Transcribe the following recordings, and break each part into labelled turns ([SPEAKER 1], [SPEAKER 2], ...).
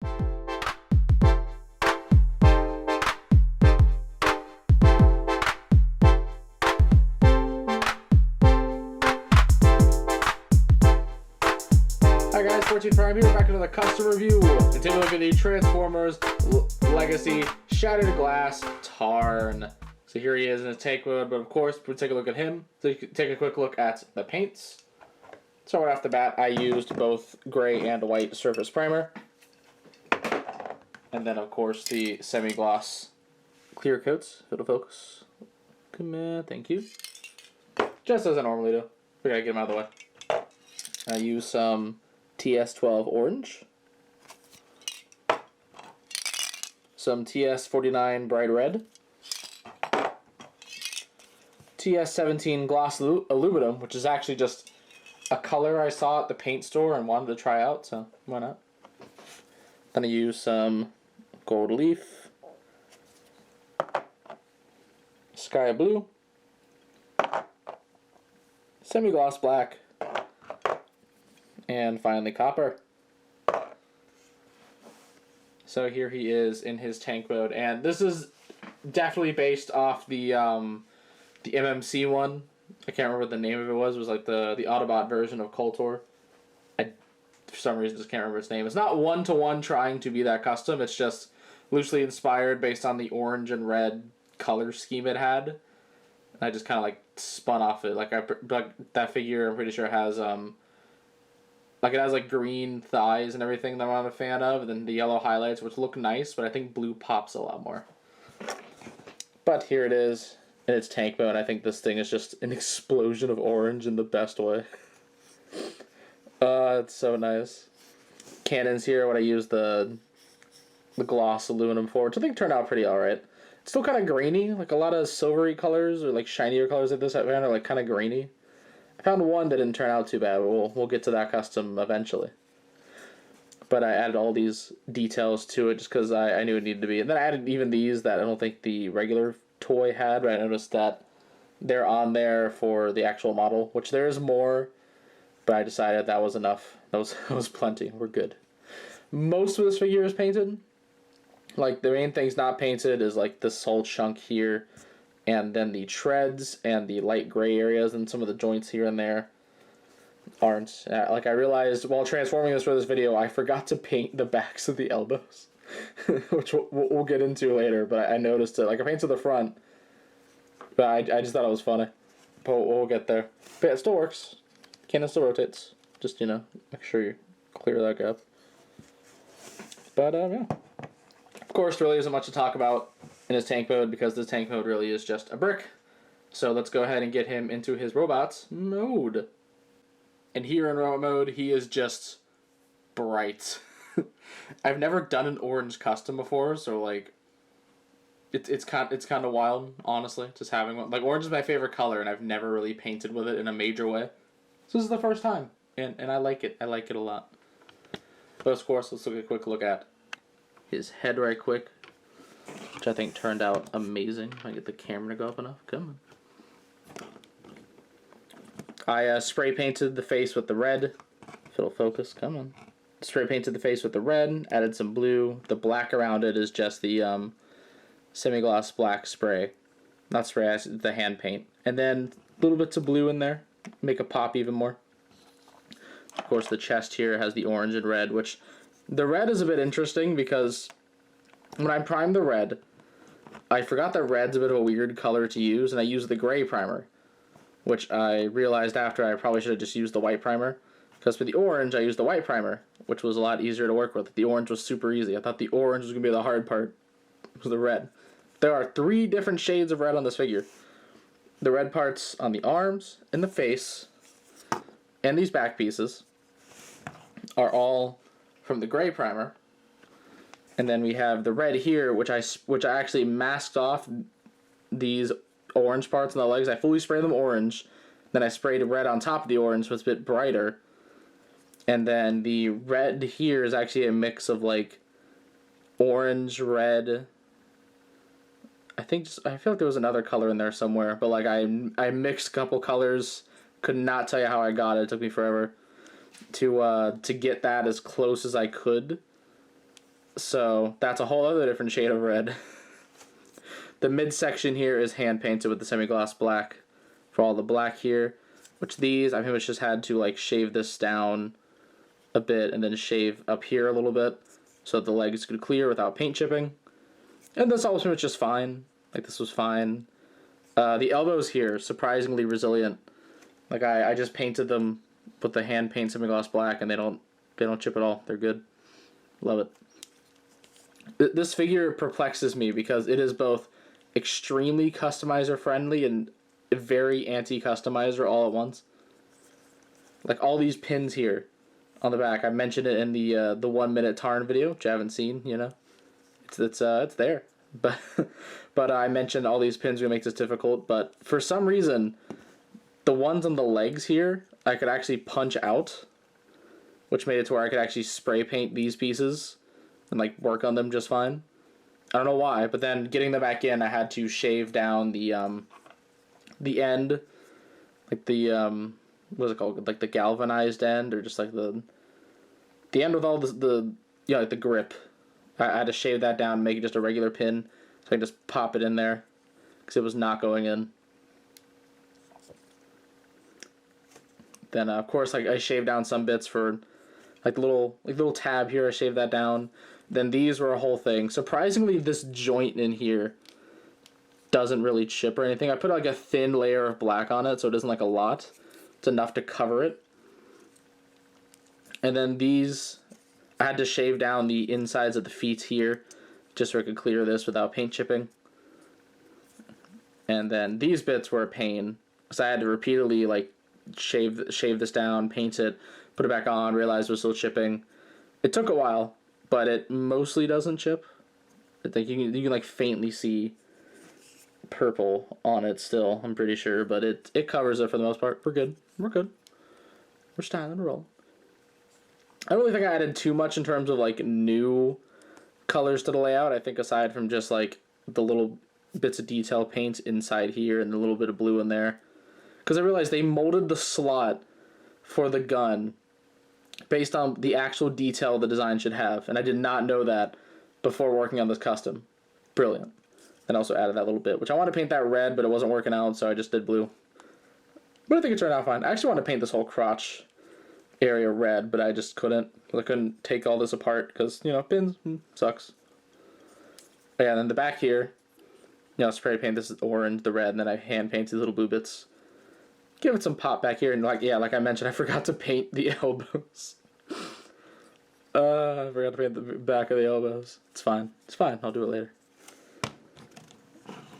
[SPEAKER 1] Hi guys, 14 Prime here, back into the custom review, and take a look at the Transformers Legacy Shattered Glass Tarn. So here he is in his tank mode, but of course, we'll take a look at him. So you can take a quick look at the paints. So right off the bat, I used both gray and white surface primer. And then of course the semi-gloss clear coats. It'll focus. Come on, thank you. Just as I normally do. We gotta get them out of the way. I use some TS12 orange, some TS49 bright red, TS17 gloss aluminum, which is actually just a color I saw at the paint store and wanted to try out, so why not? Then I use some gold leaf, sky blue, semi-gloss black, and finally copper. So here he is in his tank mode, and this is definitely based off the MMC one. I can't remember what the name of it was. It was like the Autobot version of Koltor. I, for some reason, just can't remember its name. It's not one-to-one trying to be that custom. It's just loosely inspired based on the orange and red color scheme it had. And I just kind of like spun off it. Like that figure, I'm pretty sure has like it has like green thighs and everything that I'm not a fan of, and then the yellow highlights, which look nice, but I think blue pops a lot more. But here it is in its tank mode. I think this thing is just an explosion of orange in the best way. It's so nice. Cannons here, what I used the gloss aluminum for, which I think turned out pretty alright. It's still kind of grainy, like a lot of silvery colors or like shinier colors like this I found are like kind of grainy. I found one that didn't turn out too bad, but we'll get to that custom eventually. But I added all these details to it just because I knew it needed to be. And then I added even these that I don't think the regular toy had, but I noticed that they're on there for the actual model, which there is more, but I decided that was enough. That was plenty. We're good. Most of this figure is painted. Like, the main thing's not painted is like this whole chunk here, and then the treads and the light gray areas and some of the joints here and there aren't. Like, I realized while transforming this for this video, I forgot to paint the backs of the elbows, which we'll get into later, but I noticed it. Like, I painted the front, but I just thought it was funny. But we'll get there. But yeah, it still works. Cannon still rotates. Just, you know, make sure you clear that gap. But, yeah. Of course, there really isn't much to talk about in his tank mode, because this tank mode really is just a brick. So let's go ahead and get him into his robots mode. And here in robot mode, he is just bright. I've never done an orange custom before, so like it's kind of wild, honestly, just having one. Like, orange is my favorite color, and I've never really painted with it in a major way. So this is the first time, and I like it. I like it a lot. But of course, let's look a quick look at his head right quick, which I think turned out amazing. If I get the camera to go up enough. Come on. I spray painted the face with the red. If it'll focus, come on. Spray painted the face with the red, added some blue. The black around it is just the semi-gloss black spray. Not spray, the hand paint. And then little bits of blue in there. Make it pop even more. Of course, the chest here has the orange and red, which the red is a bit interesting because when I primed the red, I forgot that red's a bit of a weird color to use, and I used the gray primer, which I realized after I probably should have just used the white primer, because for the orange, I used the white primer, which was a lot easier to work with. The orange was super easy. I thought the orange was going to be the hard part. It was the red. There are 3 different shades of red on this figure. The red parts on the arms, and the face, and these back pieces are all from the gray primer. And then we have the red here, which I actually masked off these orange parts on the legs. I fully sprayed them orange. Then I sprayed red on top of the orange, so it's a bit brighter. And then the red here is actually a mix of like orange, red. I feel like there was another color in there somewhere, but like I mixed a couple colors. Could not tell you how I got it. It took me forever to get that as close as I could. So that's a whole other different shade of red. The midsection here is hand painted with the semi-gloss black for all the black here, which these I pretty much just had to like shave this down a bit and then shave up here a little bit so that the legs could clear without paint chipping. And this all was pretty much just fine. Like this was fine. The elbows here, surprisingly resilient. Like I just painted them with the hand paint semi-gloss black and they don't chip at all. They're good. Love it. This figure perplexes me because it is both extremely customizer friendly and very anti-customizer all at once. Like all these pins here on the back, I mentioned it in the 1 minute Tarn video, which I haven't seen. You know, it's there, but I mentioned all these pins would make this difficult. But for some reason, the ones on the legs here I could actually punch out, which made it to where I could actually spray paint these pieces and like work on them just fine. I don't know why, but then getting them back in, I had to shave down the end, like the what's it called, like the galvanized end, or just like the end with all the like the grip. I had to shave that down and make it just a regular pin, so I can just pop it in there, because it was not going in. Then of course, like I shaved down some bits for like the little tab here. I shaved that down. Then these were a whole thing. Surprisingly, this joint in here doesn't really chip or anything. I put like a thin layer of black on it, so it isn't like a lot. It's enough to cover it. And then these, I had to shave down the insides of the feet here, just so I could clear this without paint chipping. And then these bits were a pain, so I had to repeatedly like shave this down, paint it, put it back on, realize it was still chipping. It took a while, but it mostly doesn't chip. I think you can like faintly see purple on it still, I'm pretty sure, but it covers it for the most part. We're good. We're styling and rolling. I don't really think I added too much in terms of like new colors to the layout. I think aside from just like the little bits of detail paint inside here and a little bit of blue in there, because I realized they molded the slot for the gun based on the actual detail the design should have, and I did not know that before working on this custom. Brilliant. Then also added that little bit, which I want to paint that red, but it wasn't working out, so I just did blue. But I think it turned out fine. I actually want to paint this whole crotch area red, but I just couldn't. I couldn't take all this apart because, you know, pins sucks. But yeah, then the back here, you know, spray paint this orange, the red, and then I hand paint these little blue bits. Give it some pop back here, and like I mentioned, I forgot to paint the elbows. I forgot to paint the back of the elbows. It's fine. It's fine. I'll do it later.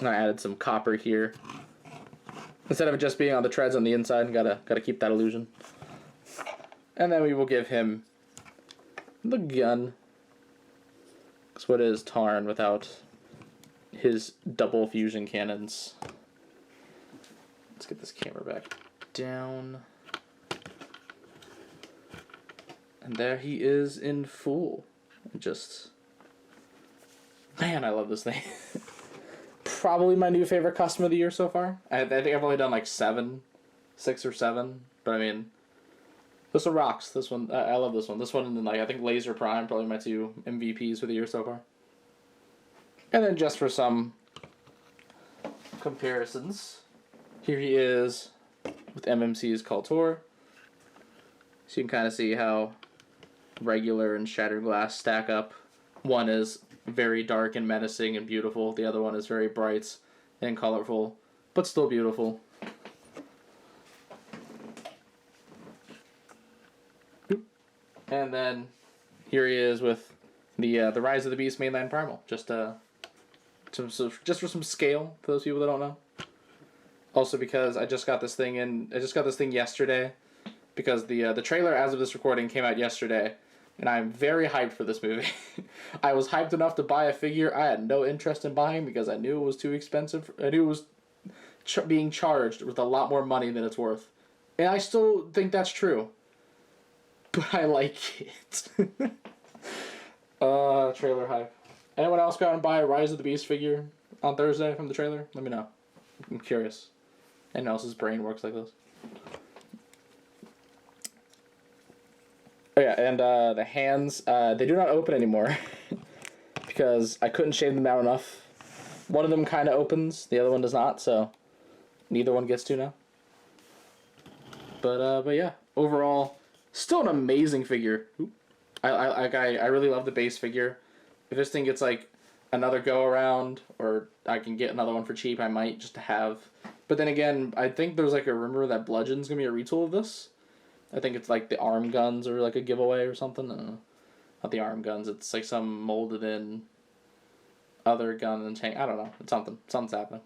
[SPEAKER 1] And I added some copper here. Instead of it just being on the treads on the inside, gotta keep that illusion. And then we will give him the gun. Because what is Tarn without his double fusion cannons? Let's get this camera back down. And there he is in full. Just, man, I love this thing. Probably my new favorite custom of the year so far. I think I've only done like 6 or 7. But I mean, this one rocks. This one, I love this one. This one and like I think Laser Prime, probably my 2 MVPs for the year so far. And then just for some comparisons, here he is with MMC's Cultor. So you can kind of see how regular and Shattered Glass stack up. One is very dark and menacing and beautiful. The other one is very bright and colorful, but still beautiful. And then here he is with the Rise of the Beast Mainline Primal. Just for some scale for those people that don't know. Also because I just got this thing yesterday, because the trailer as of this recording came out yesterday, and I'm very hyped for this movie. I was hyped enough to buy a figure I had no interest in buying because I knew it was too expensive. I knew it was being charged with a lot more money than it's worth. And I still think that's true. But I like it. Trailer hype. Anyone else go out and buy a Rise of the Beast figure on Thursday from the trailer? Let me know. I'm curious. Anyone else's brain works like this? Oh yeah, and the hands, they do not open anymore because I couldn't shave them down enough. One of them kind of opens, the other one does not, so neither one gets to now. But yeah, overall, still an amazing figure. I really love the base figure. If this thing gets like another go around, or I can get another one for cheap, I might just to have. But then again, I think there's like a rumor that Bludgeon's gonna be a retool of this. I think it's like the arm guns or like a giveaway or something. I don't know. Not the arm guns. It's like some molded in other gun and tank. I don't know. It's something. Something's happening.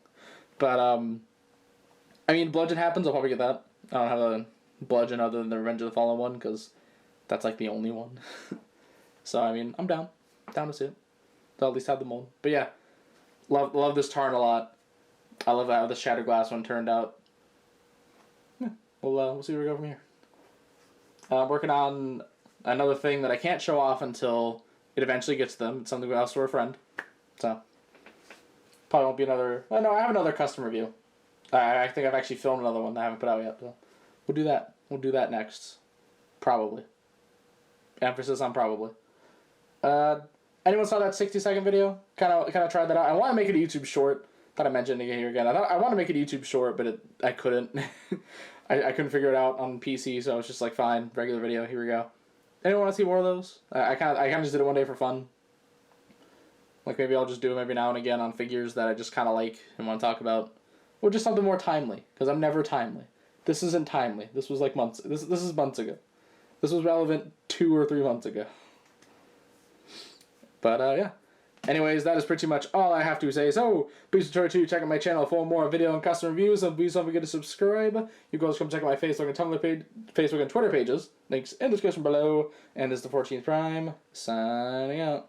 [SPEAKER 1] But I mean, Bludgeon happens. I'll probably get that. I don't have a Bludgeon other than the Revenge of the Fallen one because that's like the only one. So I mean, I'm down. Down to see it. They'll at least have the mold. But yeah, love this Tarn a lot. I love how the Shattered Glass one turned out. Yeah, we'll see where we go from here. I'm working on another thing that I can't show off until it eventually gets to them. It's something else for a friend. So, probably won't be another... Oh, no, I have another custom review. I think I've actually filmed another one that I haven't put out yet. So we'll do that. We'll do that next. Probably. Emphasis on probably. Anyone saw that 60-second video? Kind of tried that out. I want to make it a YouTube short. Thought I mentioned it here again. I want to make it a YouTube short, but I couldn't. I couldn't figure it out on PC, so I was just like, fine, regular video. Here we go. Anyone want to see more of those? I kind of just did it one day for fun. Like maybe I'll just do them every now and again on figures that I just kind of like and want to talk about, or just something more timely because I'm never timely. This isn't timely. This was like months. This is months ago. This was relevant 2 or 3 months ago. But yeah. Anyways, that is pretty much all I have to say. So, be sure to check out my channel for more video and custom reviews. And please don't forget to subscribe. You guys come check out my Facebook and Tumblr page, Facebook and Twitter pages. Links in the description below. And this is the 14th Prime, signing out.